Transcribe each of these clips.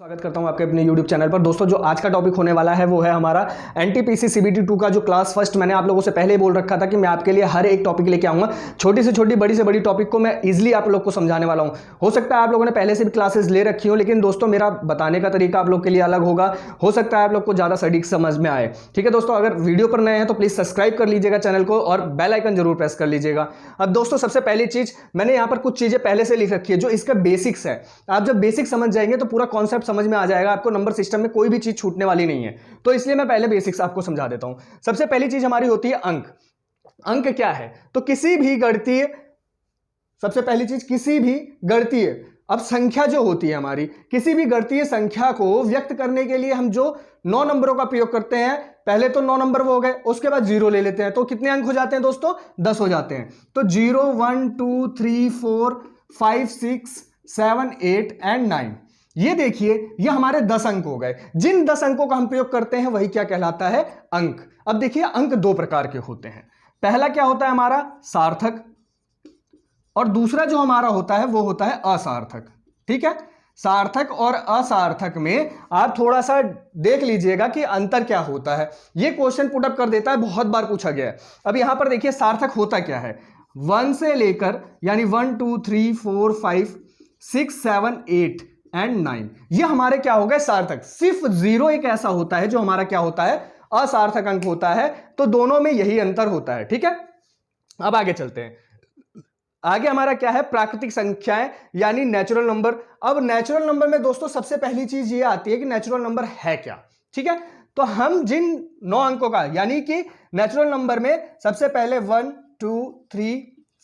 स्वागत करता हूं आपके अपने YouTube चैनल पर। दोस्तों जो आज का टॉपिक होने वाला है वो है हमारा एनटीपीसी सीबीटी 2 का जो क्लास फर्स्ट। मैंने आप लोगों से पहले ही बोल रखा था कि मैं आपके लिए हर एक टॉपिक लेके आऊंगा, छोटी से छोटी बड़ी से बड़ी टॉपिक को मैं इजीली आप लोग को समझाने वाला हूं। हो सकता है आप लोगों ने पहले से भी क्लासेस ले रखी हो, लेकिन दोस्तों मेरा बताने का तरीका आप लोग के लिए अलग होगा। हो सकता है आप लोग को ज़्यादा सटीक समझ में आए। ठीक है दोस्तों, अगर वीडियो पर नए हैं तो प्लीज़ सब्सक्राइब कर लीजिएगा चैनल को और बेल आइकन जरूर प्रेस कर लीजिएगा। अब दोस्तों सबसे पहली चीज़, मैंने यहाँ पर कुछ चीज़ें पहले से लिख रखी है जो इसका बेसिक्स है। आप जब बेसिक समझ जाएंगे तो पूरा कॉन्सेप्ट समझ में आ जाएगा, आपको नंबर सिस्टम में कोई भी चीज छूटने वाली नहीं है। तो इसलिए मैं पहले बेसिक्स आपको समझा देता हूं। सबसे पहली चीज हमारी होती है अंक। अंक क्या है? तो किसी भी गणितीय, सबसे पहली चीज किसी भी गणितीय, अब संख्या जो होती है हमारी, किसी भी गणितीय संख्या को व्यक्त करने के लिए हम जो 9 नंबरों का प्रयोग करते हैं, पहले तो 9 नंबर वो हो गए, उसके बाद 0 ले लेते हैं, तो कितने अंक हो जाते हैं दोस्तों? 10 हो जाते हैं। तो 0 1 2 3 4 5 6 7 8 एंड 9, ये देखिए ये हमारे 10 अंक हो गए। जिन 10 अंकों का हम प्रयोग करते हैं वही क्या कहलाता है? अंक। अब देखिए अंक दो प्रकार के होते हैं। पहला क्या होता है हमारा? सार्थक, और दूसरा जो हमारा होता है वो होता है असार्थक। ठीक है, सार्थक और असार्थक में आप थोड़ा सा देख लीजिएगा कि अंतर क्या होता है। ये क्वेश्चन पुट अप कर देता है, बहुत बार पूछा गया है। अब यहां पर देखिए सार्थक होता क्या है, 1 से लेकर यानी 1 2 3 4 5 6 7 8 एंड 9, ये हमारे क्या हो गए? सार्थक। सिर्फ 0 एक ऐसा होता है जो हमारा क्या होता है? असार्थक अंक होता है। तो दोनों में यही अंतर होता है। ठीक है, अब आगे चलते हैं। आगे हमारा क्या है? प्राकृतिक संख्याएं यानी नेचुरल नंबर। अब नेचुरल नंबर में दोस्तों सबसे पहली चीज ये आती है कि नेचुरल नंबर है क्या। ठीक है, तो हम जिन 9 अंकों का, यानी कि नेचुरल नंबर में सबसे पहले 1 2 3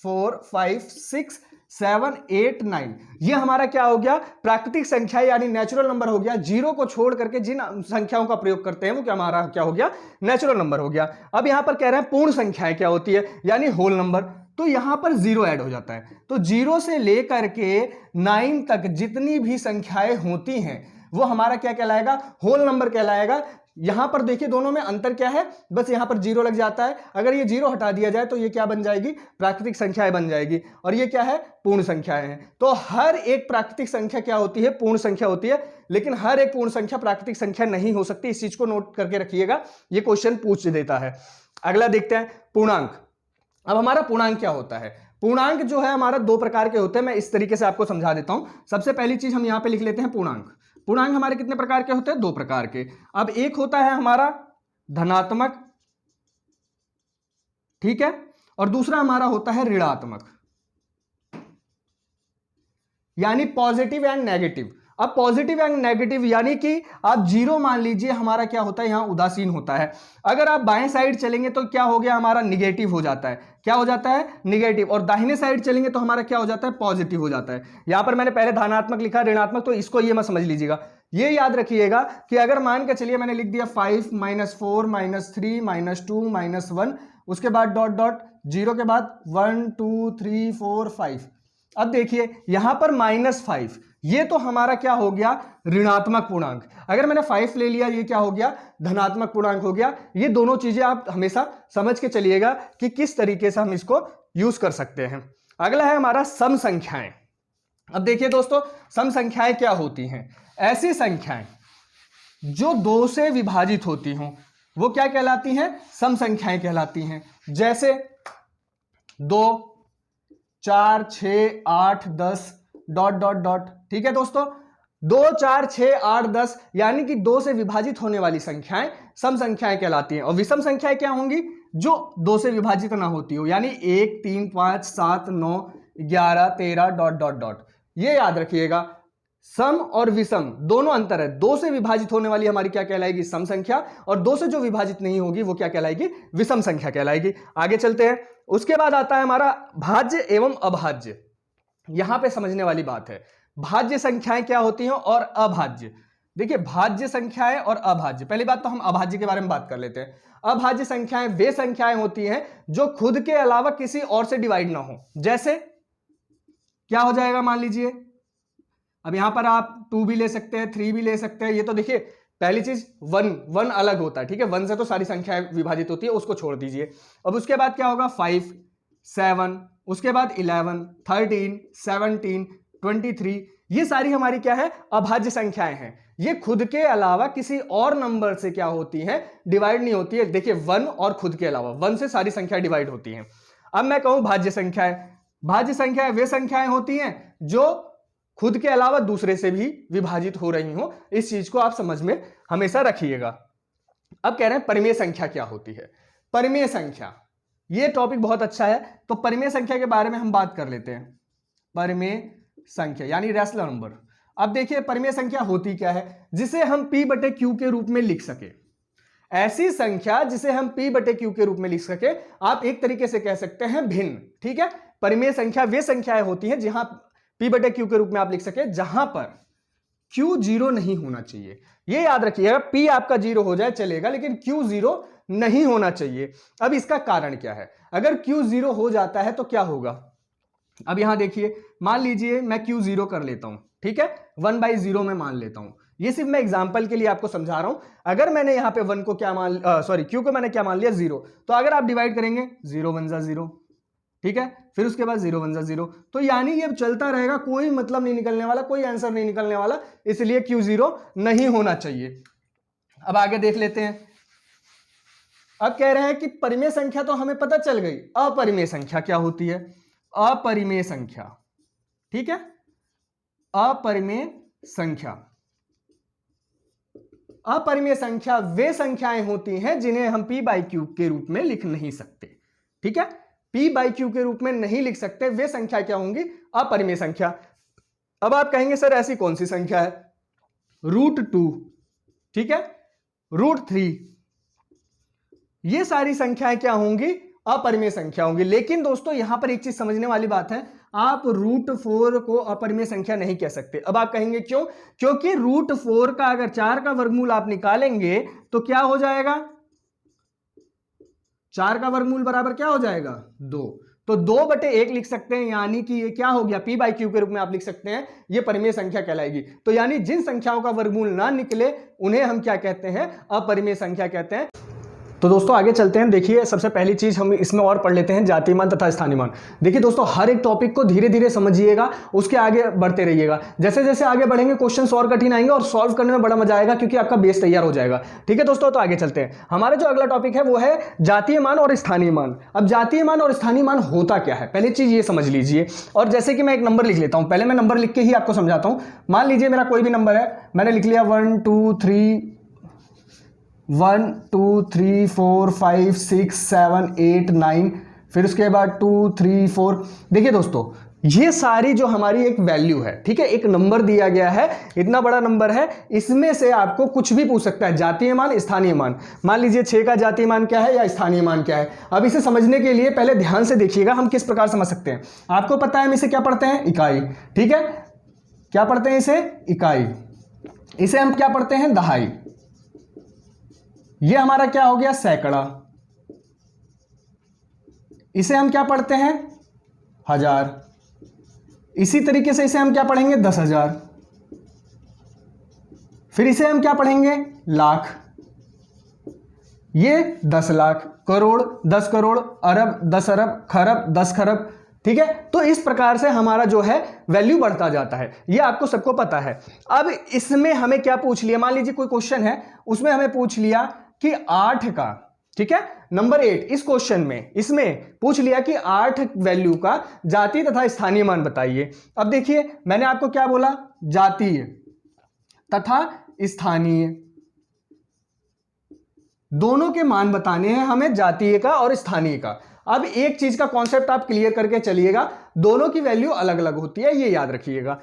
4 5 6 7 8 9, ये हमारा क्या हो गया? प्राकृतिक संख्या यानी नेचुरल नंबर हो गया। 0 को छोड़ करके जिन संख्याओं का प्रयोग करते हैं वो क्या हमारा क्या हो गया? नेचुरल नंबर हो गया। अब यहां पर कह रहे हैं पूर्ण संख्याएं क्या होती है, यानी होल नंबर। तो यहां पर 0 ऐड हो जाता है। तो 0 से लेकर के 9 तक जितनी भी संख्याएं होती हैं वो हमारा क्या कहलाएगा? होल नंबर कहलाएगा। यहां पर देखिए दोनों में अंतर क्या है, बस यहां पर 0 लग जाता है। अगर ये 0 हटा दिया जाए तो ये क्या बन जाएगी? प्राकृतिक संख्याएं बन जाएगी। और ये क्या है? पूर्ण संख्याएं हैं। तो हर एक प्राकृतिक संख्या क्या होती है? पूर्ण संख्या होती है। लेकिन हर एक पूर्ण संख्या प्राकृतिक संख्या नहीं हो सकती, इस चीज को नोट करके रखिएगा, ये क्वेश्चन पूछ देता है। अगला देखते हैं पूर्णांक। अब हमारा पूर्णांक क्या होता है? पूर्णांक जो है हमारा 2 प्रकार के होते हैं। मैं इस तरीके से आपको समझा देता हूं। सबसे पहली चीज हम यहां पे लिख लेते हैं पूर्णांक। पूर्णांक हमारे कितने प्रकार के होते हैं? 2 प्रकार के। अब एक होता है हमारा धनात्मक, ठीक है, और दूसरा हमारा होता है ऋणात्मक, यानी पॉजिटिव एंड नेगेटिव। अब पॉजिटिव एंड नेगेटिव यानी कि आप 0 मान लीजिए, हमारा क्या होता है? यहां उदासीन होता है। अगर आप बाएं साइड चलेंगे तो क्या हो गया? हमारा निगेटिव हो जाता है। क्या हो जाता है? निगेटिव। और दाहिने साइड चलेंगे तो हमारा क्या हो जाता है? पॉजिटिव हो जाता है। यहां पर मैंने पहले धनात्मक लिखा, ऋणात्मक, तो इसको ये मत समझ लीजिएगा। ये याद रखिएगा कि अगर मान के चलिए मैंने लिख दिया 5 -4 -3 -2 -1, उसके बाद डॉट डॉट 0 के बाद 1 2 3 4 5। अब देखिए यहां पर -5, ये तो हमारा क्या हो गया? ऋणात्मक पूर्णांक। अगर मैंने 5 ले लिया, ये क्या हो गया? धनात्मक पूर्णांक हो गया। ये दोनों चीजें आप हमेशा समझ के चलिएगा कि किस तरीके से हम इसको यूज कर सकते हैं। अगला है हमारा सम संख्याएं। अब देखिए दोस्तों, सम संख्याएं क्या होती हैं? ऐसी संख्याएं जो 2 से विभाजित होती हों वो क्या कहलाती हैं? सम संख्याएं कहलाती हैं। जैसे 2 4 6 8 10 डॉट डॉट डॉट। ठीक है दोस्तों, 2 4 6 8 10 यानी कि 2 से विभाजित होने वाली संख्याएं सम संख्याएं कहलाती हैं। और विषम संख्याएं क्या होंगी? जो 2 से विभाजित ना होती हो, यानी 1 3 5 7 9 11 13 डॉट डॉट डॉट। ये याद रखिएगा, सम और विषम दोनों अंतर है। 2 से विभाजित होने वाली हमारी क्या कहलाएगी? सम संख्या, और 2 से जो विभाजित नहीं होगी वो क्या कहलाएगी? विषम संख्या कहलाएगी। आगे चलते हैं। उसके बाद आता है हमारा भाज्य एवं अभाज्य। यहां पे समझने वाली बात है, भाज्य संख्याएं क्या होती हैं और अभाज्य। देखिए भाज्य संख्याएं और अभाज्य, पहली बात तो हम अभाज्य के बारे में बात कर लेते हैं। अभाज्य संख्याएं वे संख्याएं होती हैं जो खुद के अलावा किसी और से डिवाइड ना हो। जैसे क्या हो जाएगा? मान लीजिए अब यहां पर आप 2 भी ले सकते हैं, 3 भी ले सकते हैं। ये तो देखिए पहली चीज 1 अलग होता है। ठीक है, 1 से तो सारी संख्याएं विभाजित होती है, उसको छोड़ दीजिए। अब उसके बाद क्या होगा? 5 7, उसके बाद 11 13 17 23, ये सारी हमारी क्या है, अभाज्य संख्याएं हैं। ये खुद के अलावा किसी और नंबर से क्या होती हैं, डिवाइड नहीं होती है। देखिए 1 और खुद के अलावा 1 से सारी संख्या डिवाइड होती हैं। अब मैं कहूं भाज्य संख्याएं, भाज्य संख्याएं वे संख्याएं होती हैं जो खुद के अलावा दूसरे से भी विभाजित हो रही हो। इस चीज को आप समझ में हमेशा रखिएगा। अब कह रहे हैं परिमेय संख्या क्या होती है। परिमेय संख्या, ये टॉपिक बहुत अच्छा है, तो परिमेय संख्या के बारे में हम बात कर लेते हैं। परिमेय संख्या यानी रैशनल नंबर। अब देखिए परिमेय संख्या होती क्या है, जिसे हम p बटे क्यू के रूप में लिख सके। ऐसी संख्या जिसे हम p बटे क्यू के रूप में लिख सके, आप एक तरीके से कह सकते हैं भिन्न। ठीक है, परिमेय संख्या वे संख्याएं होती हैं जहां p बटे क्यू के रूप में आप लिख सके, जहां पर q 0 नहीं होना चाहिए। ये याद रखिएगा, p आपका 0 हो जाए चलेगा, लेकिन q 0 नहीं होना चाहिए। अब इसका कारण क्या है, अगर q 0 हो जाता है तो क्या होगा। अब यहां देखिए, मान लीजिए मैं q 0 कर लेता हूं, ठीक है, 1/0 में मान लेता हूं। ये सिर्फ मैं एग्जांपल के लिए आपको समझा रहा हूं। अगर मैंने यहां पे 1 को क्या मान q को मैंने क्या मान लिया 0, तो अगर आप डिवाइड करेंगे 0 1 जा 0, ठीक है, फिर उसके बाद 0 1 जा 0, तो यानी ये चलता रहेगा, कोई मतलब नहीं निकलने वाला, कोई आंसर नहीं निकलने वाला, इसलिए q 0 नहीं होना चाहिए। अब आगे देख लेते हैं। अब कह रहे हैं कि परिमेय संख्या तो हमें पता चल गई, अपरिमेय संख्या क्या होती है। अपरिमेय संख्या, ठीक है, अपरिमेय संख्या। अपरिमेय संख्या वे संख्याएं होती हैं जिन्हें हम p बाई क्यू के रूप में लिख नहीं सकते। ठीक है, p बाई क्यू के रूप में नहीं लिख सकते, वे संख्या क्या होंगी, अपरिमेय संख्या। अब आप कहेंगे सर ऐसी कौन सी संख्या है, √2, ठीक है, √3, ये सारी संख्याएं क्या होंगी, अपरिमेय संख्या होंगी। लेकिन दोस्तों यहां पर एक चीज समझने वाली बात है, आप √4 को अपरिमेय संख्या नहीं कह सकते। अब आप कहेंगे क्यों, क्योंकि √4 का अगर 4 का वर्गमूल आप निकालेंगे तो क्या हो जाएगा, 4 का वर्गमूल बराबर क्या हो जाएगा 2, तो 2/1 लिख सकते हैं, यानी कि ये क्या हो गया, p बाई क्यू के रूप में आप लिख सकते हैं, ये परिमेय संख्या कहलाएगी। तो यानी जिन संख्याओं का वर्गमूल ना निकले उन्हें हम क्या कहते हैं, अपरिमेय संख्या कहते हैं। तो दोस्तों आगे चलते हैं। देखिए सबसे पहली चीज हम इसमें और पढ़ लेते हैं, जातीय मान तथा स्थानीय मान। देखिए दोस्तों हर एक टॉपिक को धीरे धीरे समझिएगा, उसके आगे बढ़ते रहिएगा। जैसे जैसे आगे बढ़ेंगे क्वेश्चन और कठिन आएंगे और सॉल्व करने में बड़ा मजा आएगा, क्योंकि आपका बेस तैयार हो जाएगा। ठीक है दोस्तों, तो आगे चलते हैं। हमारा जो अगला टॉपिक है वो है जातीय मान और स्थानीय मान। अब जातीय मान और स्थानीय मान होता क्या है, पहली चीज ये समझ लीजिए। और जैसे कि मैं एक नंबर लिख लेता हूं, पहले मैं नंबर लिख के ही आपको समझाता हूं। मान लीजिए मेरा कोई भी नंबर है, मैंने लिख लिया 1 2 3 1 2 3 4 5 6 7 8 9, फिर उसके बाद 2 3 4। देखिए दोस्तों ये सारी जो हमारी एक वैल्यू है, ठीक है, एक नंबर दिया गया है, इतना बड़ा नंबर है, इसमें से आपको कुछ भी पूछ सकता है, जातीय मान स्थानीय मान। मान लीजिए 6 का जातीय मान क्या है या स्थानीय मान क्या है। अब इसे समझने के लिए पहले ध्यान से देखिएगा हम किस प्रकार समझ सकते हैं। आपको पता है हम इसे क्या पढ़ते हैं, इकाई, ठीक है, क्या पढ़ते हैं इसे, इकाई। इसे हम क्या पढ़ते हैं, दहाई। ये हमारा क्या हो गया, सैकड़ा। इसे हम क्या पढ़ते हैं, हजार। इसी तरीके से इसे हम क्या पढ़ेंगे, 10,000। फिर इसे हम क्या पढ़ेंगे, लाख। ये 10 लाख, करोड़, 10 करोड़, अरब, 10 अरब, खरब, 10 खरब। ठीक है, तो इस प्रकार से हमारा जो है वैल्यू बढ़ता जाता है, ये आपको सबको पता है। अब इसमें हमें क्या पूछ लिया, मान लीजिए कोई क्वेश्चन है, उसमें हमें पूछ लिया कि 8 का, ठीक है, नंबर 8 इस क्वेश्चन में इसमें पूछ लिया कि 8 वैल्यू का जातीय तथा स्थानीय मान बताइए। अब देखिए मैंने आपको क्या बोला, जातीय तथा स्थानीय दोनों के मान बताने हैं हमें, जातीय का और स्थानीय का। अब एक चीज का कॉन्सेप्ट आप क्लियर करके चलिएगा, दोनों की वैल्यू अलग अलग होती है, ये याद रखिएगा।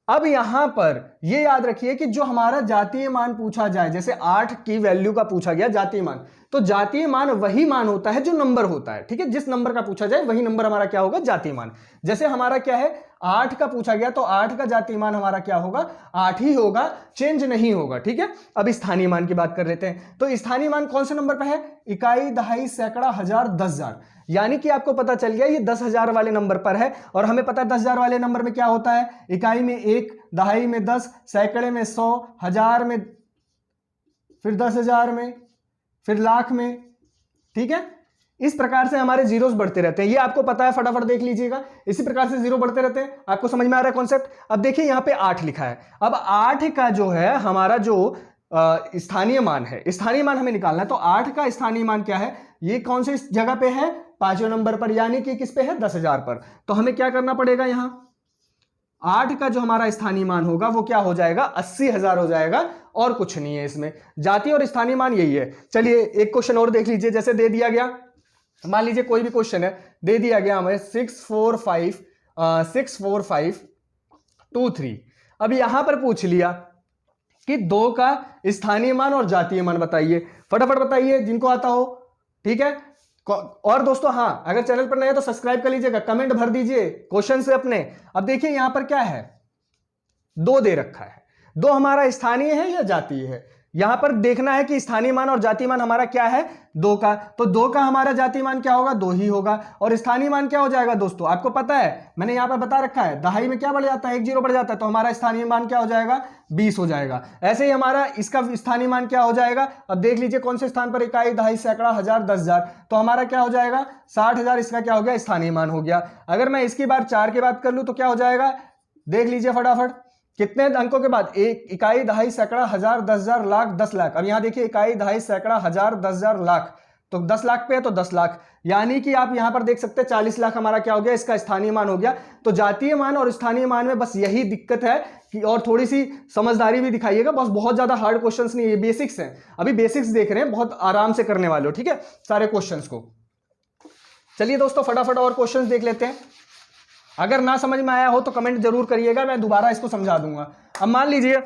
अब यहां पर ये याद रखिए कि जो हमारा जातीय मान पूछा जाए, जैसे 8 की वैल्यू का पूछा गया जातीय मान, तो जातीय मान वही मान होता है जो नंबर होता है, ठीक है, जिस नंबर का पूछा जाए वही नंबर हमारा क्या होगा, जातीय मान। जैसे हमारा क्या है, 8 का पूछा गया तो 8 का जातीय मान हमारा क्या होगा, 8 ही होगा, चेंज नहीं होगा। ठीक है, अब स्थानीय मान की बात कर लेते हैं। तो स्थानीय मान कौन से नंबर पर है, इकाई, दहाई, सैकड़ा, हजार, 10,000। यानी कि आपको पता चल गया ये 10,000 वाले नंबर पर है, और हमें पता है 10,000 वाले नंबर में क्या होता है, इकाई में 1, दहाई में 10, सैकड़े में 100, हजार में, फिर 10,000 में, फिर लाख में। ठीक है, इस प्रकार से हमारे जीरोस बढ़ते रहते हैं, ये आपको पता है, फटाफट देख लीजिएगा। इसी प्रकार से जीरो बढ़ते रहते हैं, आपको समझ में आ रहा है कॉन्सेप्ट। अब देखिए यहाँ पे 8 लिखा है। अब 8 का जो है हमारा जो स्थानीय मान है, स्थानीय मान हमें निकालना है। तो 8 का स्थानीय मान क्या है, ये कौन से जगह पे है, 5वें नंबर पर, यानी कि किस पे है, 10,000 पर। तो हमें क्या करना पड़ेगा, यहां 8 का जो हमारा स्थानीय मान होगा वो क्या हो जाएगा, 80,000 हो जाएगा, और कुछ नहीं है इसमें। जातीय और स्थानीय मान यही है। चलिए एक क्वेश्चन और देख लीजिए, जैसे दे दिया गया, मान लीजिए कोई भी क्वेश्चन है, दे दिया गया हमें 64523। अब यहां पर पूछ लिया कि 2 का स्थानीय मान और जातीय मान बताइए, फटाफट बताइए जिनको आता हो, ठीक है। और दोस्तों हाँ, अगर चैनल पर नए हैं तो सब्सक्राइब कर लीजिएगा, कमेंट भर दीजिए क्वेश्चन से अपने। अब देखिए यहां पर क्या है, 2 दे रखा है, 2 हमारा स्थानीय है या जातीय है। यहां पर देखना है कि स्थानीय मान और जातीय मान हमारा क्या है, 2 का। तो 2 का हमारा जातीय मान क्या होगा, 2 ही होगा, और स्थानीय मान क्या हो जाएगा दोस्तों, आपको पता है, मैंने यहां पर बता रखा है, दहाई में क्या बढ़ जाता है, 1 0 बढ़ जाता है, तो हमारा स्थानीय मान क्या हो जाएगा, 20 हो जाएगा। ऐसे ही हमारा इसका स्थानीय मान क्या हो जाएगा, अब देख लीजिए कौन से स्थान पर, इकाई, दहाई, सैकड़ा, हजार, 10,000, तो हमारा क्या हो जाएगा, 60,000 इसका क्या हो गया, स्थानीय मान हो गया। अगर मैं इसकी बात 4 की बात कर लूं तो क्या हो जाएगा, देख लीजिए फटाफट, कितने अंकों के बाद, एक, इकाई, दहाई, सैकड़ा, हजार, 10,000, लाख, 10 लाख। अब यहां देखिए इकाई, दहाई, सैकड़ा, हजार, 10,000, लाख, तो 10 लाख पे है तो 10 लाख, यानी कि आप यहां पर देख सकते हैं 40 लाख हमारा क्या हो गया, इसका स्थानीय मान हो गया। तो जातीय मान और स्थानीय मान में बस यही दिक्कत है कि, और थोड़ी सी समझदारी भी दिखाइएगा, बस बहुत ज्यादा हार्ड क्वेश्चंस नहीं है, बेसिक्स हैं, अभी बेसिक्स देख रहे हैं, बहुत आराम से करने वाले हो, ठीक है, सारे क्वेश्चंस को। चलिए दोस्तों फटाफट और क्वेश्चंस देख लेते हैं। अगर ना समझ में आया हो तो कमेंट जरूर करिएगा, मैं दोबारा इसको समझा दूंगा। अब मान लीजिए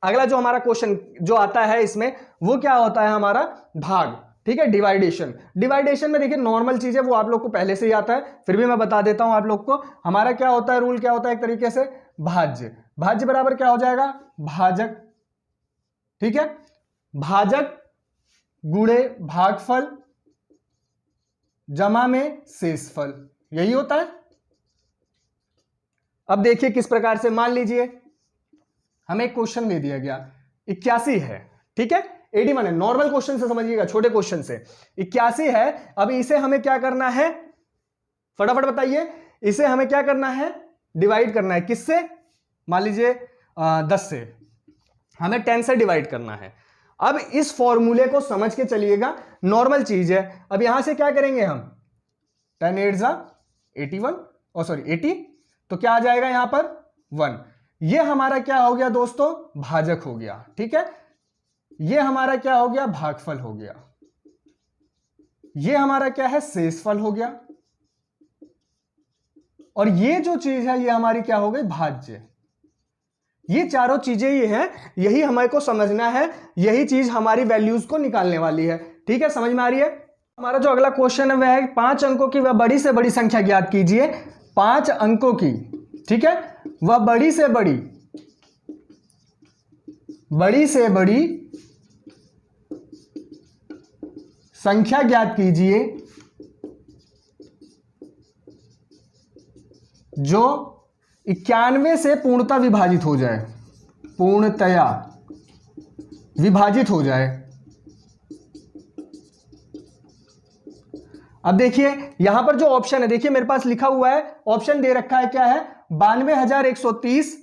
अगला जो हमारा क्वेश्चन जो आता है इसमें, वो क्या होता है हमारा, भाग, ठीक है, डिवाइडेशन। डिवाइडेशन में देखिए नॉर्मल चीज है, वो आप लोग को पहले से ही आता है, फिर भी मैं बता देता हूं आप लोग को। हमारा क्या होता है, रूल क्या होता है, एक तरीके से भाज्य। भाज्य बराबर क्या हो जाएगा, भाजक, ठीक है, भाजक गुणे भागफल जमा में शेषफल, यही होता है। अब देखिए किस प्रकार से, मान लीजिए हमें एक क्वेश्चन दे दिया गया, 81 है, ठीक है, 81 है, नॉर्मल क्वेश्चन से समझिएगा, छोटे क्वेश्चन से 81 है। अब इसे हमें क्या करना है, फटाफट बताइए, इसे हमें क्या करना है, डिवाइड करना है, किससे, मान लीजिए 10 से, हमें 10 से डिवाइड करना है। अब इस फॉर्मूले को समझ के चलिएगा, नॉर्मल चीज है। अब यहां से क्या करेंगे हम, 10 8 जा 81, और सॉरी 80, तो क्या आ जाएगा यहां पर 1। ये हमारा क्या हो गया दोस्तों, भाजक हो गया, ठीक है, ये हमारा क्या हो गया, भागफल हो गया, ये हमारा क्या है, शेषफल हो गया, और ये जो चीज है ये हमारी क्या हो गई, भाज्य। ये चारों चीजें ये हैं, यही हमें को समझना है, यही चीज हमारी वैल्यूज को निकालने वाली है, ठीक है, समझ में आ रही है। हमारा जो अगला क्वेश्चन है वह है 5 अंकों की वह बड़ी से बड़ी संख्या ज्ञात कीजिए। 5 अंकों की, ठीक है, वह बड़ी से बड़ी संख्या ज्ञात कीजिए जो 91 से पूर्णतः विभाजित हो जाए, पूर्णतया विभाजित हो जाए। अब देखिए यहां पर जो ऑप्शन है, देखिए मेरे पास लिखा हुआ है, ऑप्शन दे रखा है, क्या है, 92,130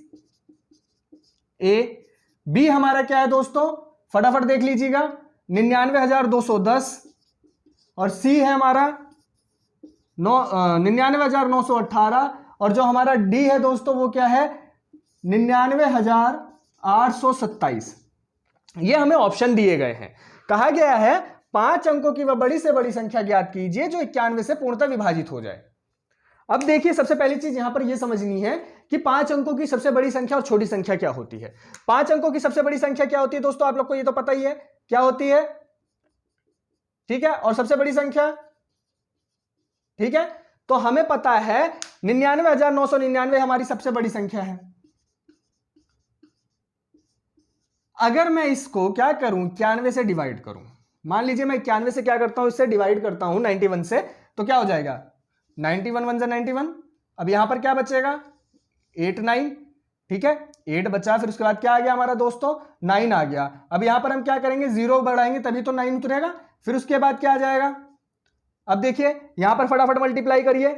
ए। बी हमारा क्या है दोस्तों, फटाफट देख लीजिएगा, 99,210, और सी है हमारा 99,918, और जो हमारा डी है दोस्तों वो क्या है, 99,827। ये हमें ऑप्शन दिए गए हैं। कहा गया है 5 अंकों की वह बड़ी से बड़ी संख्या ज्ञात कीजिए जो 91 से पूर्णतः विभाजित हो जाए। अब देखिए सबसे पहली चीज यहां पर यह समझनी है कि 5 अंकों की सबसे बड़ी संख्या और छोटी संख्या क्या होती है। 5 अंकों की सबसे बड़ी संख्या क्या होती है दोस्तों, आप लोग को ये तो पता ही है क्या होती है, ठीक है, और सबसे बड़ी संख्या, ठीक है, तो हमें पता है 99,999 हमारी सबसे बड़ी संख्या है। अगर मैं इसको क्या करूं, 91 से डिवाइड करूं, मान लीजिए मैं 91 से क्या करता हूं, इससे डिवाइड करता हूं 91 से, तो क्या हो जाएगा, 91 1 91। अब यहां पर क्या बचेगा, 8 9, ठीक है, 8 बचा, फिर उसके बाद क्या आ गया हमारा दोस्तों, 9 आ गया। अब यहां पर हम क्या करेंगे, 0 बढ़ाएंगे तभी तो 9 उतरेगा, फिर उसके बाद क्या आ जाएगा, अब देखिए यहां पर फटाफट मल्टीप्लाई करिए,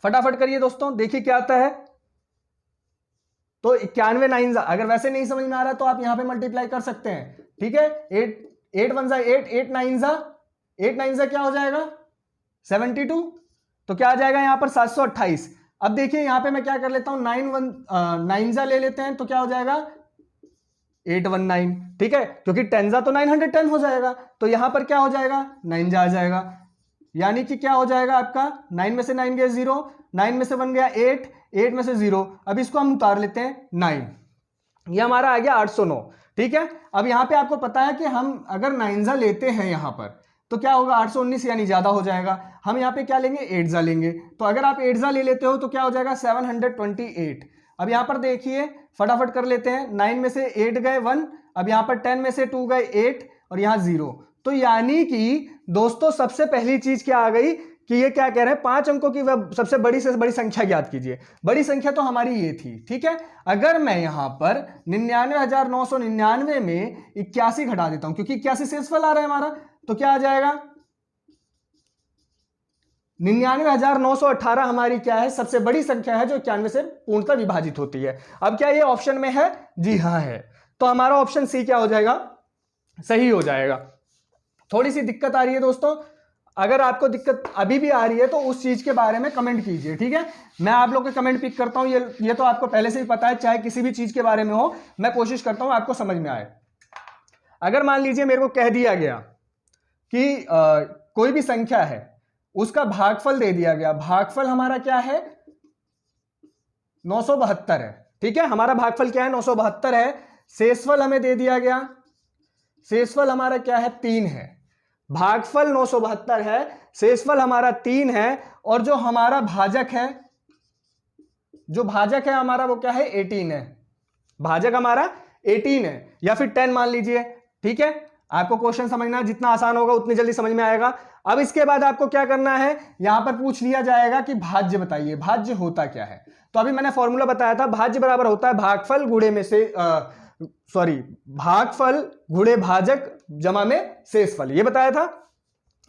फटाफट करिए दोस्तों, देखिए क्या आता है। तो 91 9 अगर वैसे नहीं समझ में आ रहा तो आप यहां पे मल्टीप्लाई कर सकते हैं, ठीक है। 8 1 8, 8 9 क्या हो जाएगा 72, तो क्या आ जाएगा यहां पर 728। अब देखिए यहां पे मैं क्या कर लेता हूं 9 ले लेते हैं, तो क्या हो जाएगा 819, ठीक है, क्योंकि 10 तो 910 हो जाएगा, तो यहां पर क्या हो जाएगा 9 आ जाएगा, यानी कि क्या हो जाएगा आपका 9 में से 9 गया 0, 9 में से 1 गया 8, 8 में से 0, अब इसको हम उतार लेते हैं 9, ये हमारा आ गया 809, ठीक है। अब यहां पे आपको पता है कि हम अगर 9 लेते हैं यहां पर तो क्या होगा 819 यानी ज्यादा हो जाएगा, हम यहां पे क्या लेंगे 8 लेंगे, तो अगर आप 8 ले लेते हो तो क्या हो जाएगा 728। अब यहां पर देखिए फटाफट कर लेते हैं, 9 में से 8 गए 1, अब यहां पर 10 में से 2 गए 8 और यहां 0, तो यानी कि दोस्तों सबसे पहली चीज क्या आ गई कि ये क्या कह रहे हैं 5 अंकों की सबसे बड़ी से बड़ी संख्या ज्ञात कीजिए। बड़ी संख्या तो हमारी ये थी, ठीक है। अगर मैं यहां पर 99,999 में 81 घटा देता हूं, क्योंकि 81 शेषफल आ रहा है हमारा, तो क्या आ जाएगा 99,918 हमारी क्या है सबसे बड़ी संख्या है जो 91 से पूर्णतः विभाजित होती है। अब क्या ये ऑप्शन में है? जी हां है, तो हमारा ऑप्शन सी क्या हो जाएगा सही हो जाएगा। थोड़ी सी दिक्कत आ रही है दोस्तों, अगर आपको दिक्कत अभी भी आ रही है तो उस चीज के बारे में कमेंट कीजिए, ठीक है। मैं आप लोग के कमेंट पिक करता हूं, ये तो आपको पहले से ही पता है, चाहे किसी भी चीज के बारे में हो, मैं कोशिश करता हूं आपको समझ में आए। अगर मान लीजिए मेरे को कह दिया गया कि कोई भी संख्या है उसका भागफल दे दिया गया, भागफल हमारा क्या है 972 है, ठीक है, हमारा भागफल क्या है 972 है, शेषफल हमें दे दिया गया, शेषफल हमारा क्या है 3 है, भागफल 972 है, शेषफल हमारा 3 है, और जो हमारा भाजक है, जो भाजक है हमारा वो क्या है 18 है, भाजक हमारा 18 है या फिर 10 मान लीजिए, ठीक है। आपको क्वेश्चन समझना जितना आसान होगा उतनी जल्दी समझ में आएगा। अब इसके बाद आपको क्या करना है, यहां पर पूछ लिया जाएगा कि भाज्य बताइए, भाज्य होता क्या है। तो अभी मैंने फॉर्मूला बताया था, भाज्य बराबर होता है भागफल गुणे में से भागफल गुणे भाजक जमा में शेषफल, ये बताया था।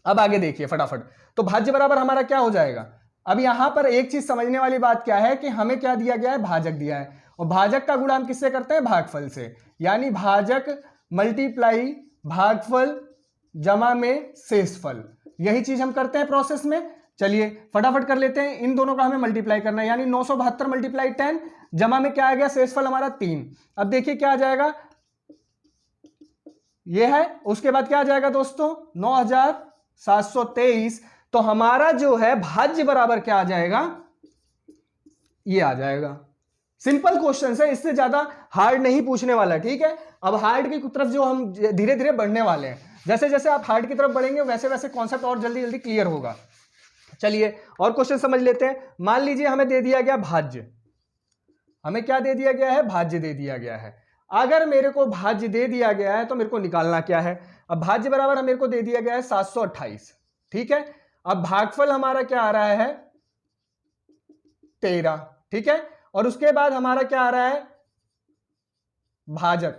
अब आगे देखिए फटाफट, तो भाज्य बराबर हमारा क्या हो जाएगा। अब यहां पर एक चीज समझने वाली बात क्या है कि हमें क्या दिया गया है भाजक दिया है, और भाजक का गुणा हम किससे करते हैं भागफल से, यानी भाजक मल्टीप्लाई भागफल जमा में शेषफल, यही चीज हम करते हैं प्रोसेस में। चलिए फटाफट कर लेते हैं, इन दोनों का हमें मल्टीप्लाई करना है, यानी 972 मल्टीप्लाई 10 जमा में क्या आ गया शेषफल हमारा 3। अब देखिए क्या आ जाएगा, ये है, उसके बाद क्या आ जाएगा दोस्तों 9723, तो हमारा जो है भाज्य बराबर क्या आ जाएगा, ये आ जाएगा। सिंपल क्वेश्चन है, इससे ज्यादा हार्ड नहीं पूछने वाला, ठीक है। अब हार्ड की तरफ जो हम धीरे धीरे बढ़ने वाले हैं, जैसे जैसे आप हार्ड की तरफ बढ़ेंगे वैसे वैसे कॉन्सेप्ट और जल्दी जल्दी क्लियर होगा। चलिए और क्वेश्चन समझ लेते हैं। मान लीजिए हमें दे दिया गया भाज्य, हमें क्या दे दिया गया है भाज्य दे दिया गया है। अगर मेरे को भाज्य दे दिया गया है तो मेरे को निकालना क्या है, अब भाज्य बराबर मेरे को दे दिया गया है 728, ठीक है। अब भागफल हमारा क्या आ रहा है 13, ठीक है, और उसके बाद हमारा क्या आ रहा है भाजक,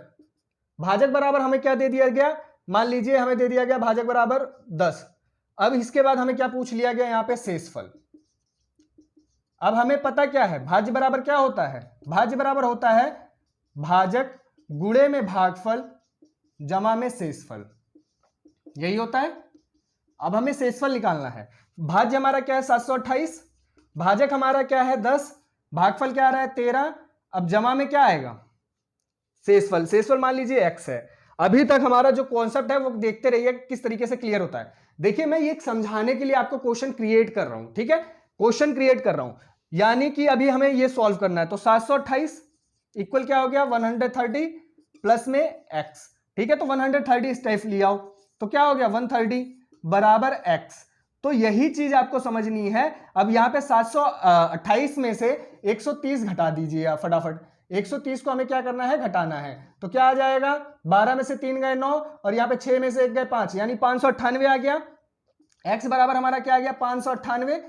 भाजक बराबर हमें क्या दे दिया गया, मान लीजिए हमें दे दिया गया भाजक बराबर 10। अब इसके बाद हमें क्या पूछ लिया गया यहां पे शेषफल। अब हमें पता क्या है भाज्य बराबर क्या होता है, भाज्य बराबर होता है भाजक गुणे में भागफल जमा में शेषफल, यही होता है। अब हमें शेषफल निकालना है, भाज्य हमारा क्या है 728, भाजक हमारा क्या है 10, भागफल क्या आ रहा है 13, अब जमा में क्या आएगा शेषफल, शेषफल मान लीजिए x है। अभी तक हमारा जो कॉन्सेप्ट है वो देखते रहिए किस तरीके से क्लियर होता है। देखिए मैं ये समझाने के लिए आपको क्वेश्चन क्रिएट कर रहा हूं, ठीक है, क्वेश्चन क्रिएट कर रहा हूं, यानी कि अभी हमें ये सॉल्व करना है। तो 728 इक्वल क्या हो गया 130 प्लस में x, ठीक है, तो 130 इस टाइप लिया हो तो क्या हो गया 130 बराबर x, तो यही चीज आपको समझनी है। अब यहां पे 728 में से 130 घटा दीजिए आप फटाफट, 130 को हमें क्या करना है घटाना है, तो क्या आ जाएगा 12 में से 3 गए 9 और यहां पे 6 में से 1 गए 5, यानी 598 आ गया। x बराबर हमारा क्या आ गया 598,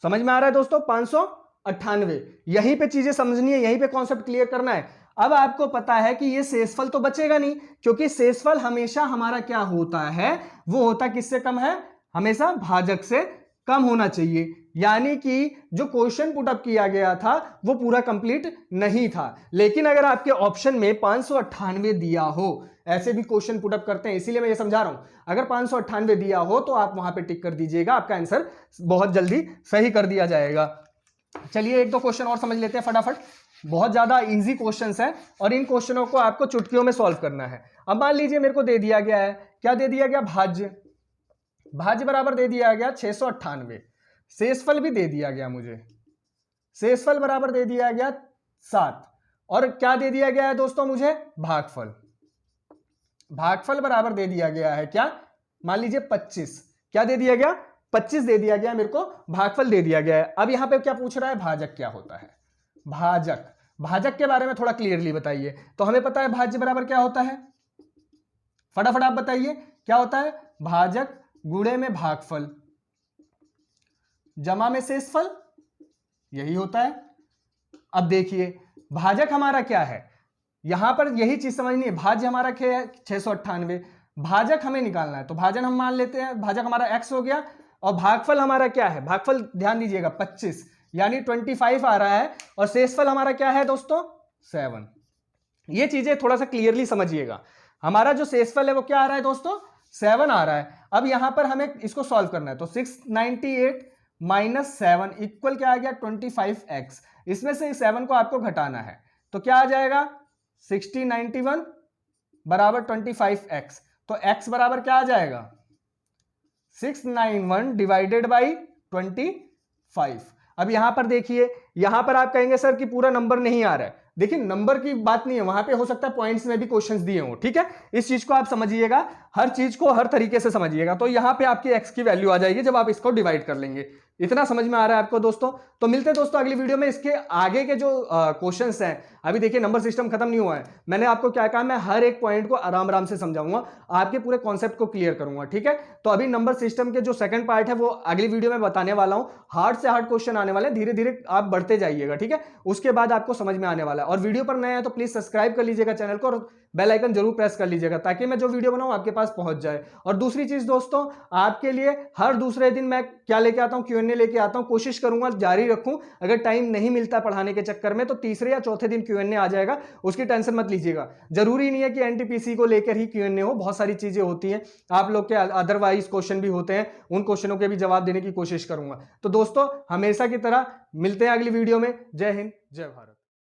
समझ में आ रहा है दोस्तों 598, यहीं पे चीजें समझनी है, यहीं पे कॉन्सेप्ट क्लियर करना है। अब आपको पता है कि ये शेषफल तो बचेगा नहीं, क्योंकि शेषफल हमेशा हमारा क्या होता है, वो होता किससे कम है, हमेशा भाजक से कम होना चाहिए। यानी कि जो क्वेश्चन पुटअप किया गया था वो पूरा कंप्लीट नहीं था। लेकिन अगर आपके ऑप्शन में 598 दिया हो, ऐसे भी क्वेश्चन पुटअप करते हैं, इसीलिए मैं ये समझा रहा हूं, अगर 598 दिया हो तो आप वहां पे टिक कर दीजिएगा, आपका आंसर बहुत जल्दी सही कर दिया जाएगा। चलिए एक दो क्वेश्चन और समझ लेते हैं फटाफट। बहुत ज्यादा इजी क्वेश्चंस हैं और इन क्वेश्चनों को आपको चुटकियों में सॉल्व करना है। अब मान लीजिए मेरे को दे दिया गया है, क्या दे दिया गया, भाज्य। भाज्य बराबर दे दिया गया 698, शेषफल भी दे दिया गया मुझे, शेषफल बराबर दे दिया गया 7, और क्या दे दिया गया है दोस्तों मुझे, भागफल। भागफल बराबर दे दिया गया है क्या, मान लीजिए 25, क्या दे दिया गया, 25 दे दिया गया मेरे को, भागफल दे दिया गया है। अब यहां पे क्या पूछ रहा है, भाजक क्या होता है, भाजक। भाजक के बारे में थोड़ा क्लियरली बताइए। तो हमें पता है भाज्य बराबर क्या होता है, फटाफट आप बताइए क्या होता है, भाजक गुणे में भागफल जमा में शेषफल, यही होता है। अब देखिए भाजक हमारा क्या है, यहां पर यही चीज समझनी है, भाज्य हमारा क्या है 698, भाजक हमें निकालना है, तो भाजन हम मान लेते हैं, भाजक हमारा x हो गया, और भागफल हमारा क्या है, भागफल ध्यान दीजिएगा 25 यानी 25 आ रहा है, और शेषफल हमारा क्या है दोस्तों 7। ये चीजें थोड़ा सा क्लियरली समझिएगा। हमारा जो शेषफल है वो क्या आ रहा है दोस्तों, 7 आ रहा है। अब यहां पर हमें इसको सॉल्व करना है, तो 698 माइनस 7 इक्वल क्या आ गया 25x। इसमें से 7 को आपको घटाना है, तो क्या आ जाएगा 1691 बराबर 25x। तो x बराबर क्या आ जाएगा 691 डिवाइडेड बाई 25। अब यहां पर देखिए, यहां पर आप कहेंगे सर कि पूरा नंबर नहीं आ रहा है। देखिए नंबर की बात नहीं है, वहां पे हो सकता है पॉइंट्स में भी क्वेश्चंस दिए हों, ठीक है। इस चीज को आप समझिएगा, हर चीज को हर तरीके से समझिएगा। तो यहां पे आपकी x की वैल्यू आ जाएगी जब आप इसको डिवाइड कर लेंगे। इतना समझ में आ रहा है आपको दोस्तों। तो मिलते हैं दोस्तों अगली वीडियो में, इसके आगे के जो क्वेश्चंस हैं। अभी देखिए नंबर सिस्टम खत्म नहीं हुआ है, मैंने आपको क्या कहा, मैं हर एक पॉइंट को आराम आराम से समझाऊंगा, आपके पूरे कॉन्सेप्ट को क्लियर करूंगा, ठीक है। तो अभी नंबर सिस्टम के जो सेकंड पार्ट है वो अगली वीडियो में बताने वाला हूं। हार्ड से हार्ड क्वेश्चन आने वाले, धीरे धीरे आप बढ़ते जाइएगा, ठीक है। उसके बाद आपको समझ में आने वाला है। और वीडियो पर नए हैं तो प्लीज सब्सक्राइब कर लीजिएगा चैनल को, और बेल आइकन जरूर प्रेस कर लीजिएगा ताकि मैं जो वीडियो बनाऊं आपके पास पहुंच जाए। और दूसरी चीज दोस्तों, आपके लिए हर दूसरे दिन मैं क्या लेके आता हूं, Q&A लेके आता हूं। कोशिश करूंगा जारी रखूं, अगर टाइम नहीं मिलता पढ़ाने के चक्कर में तो तीसरे या चौथे दिन Q&A आ जाएगा, उसकी टेंशन मत लीजिएगा। जरूरी नहीं है कि एनटीपीसी को लेकर ही Q&A हो, बहुत सारी चीजें होती हैं, आप लोग के अदरवाइज क्वेश्चन भी होते हैं, उन क्वेश्चनों के भी जवाब देने की कोशिश करूंगा। तो दोस्तों हमेशा की तरह मिलते हैं अगली वीडियो में। जय हिंद, जय भारत।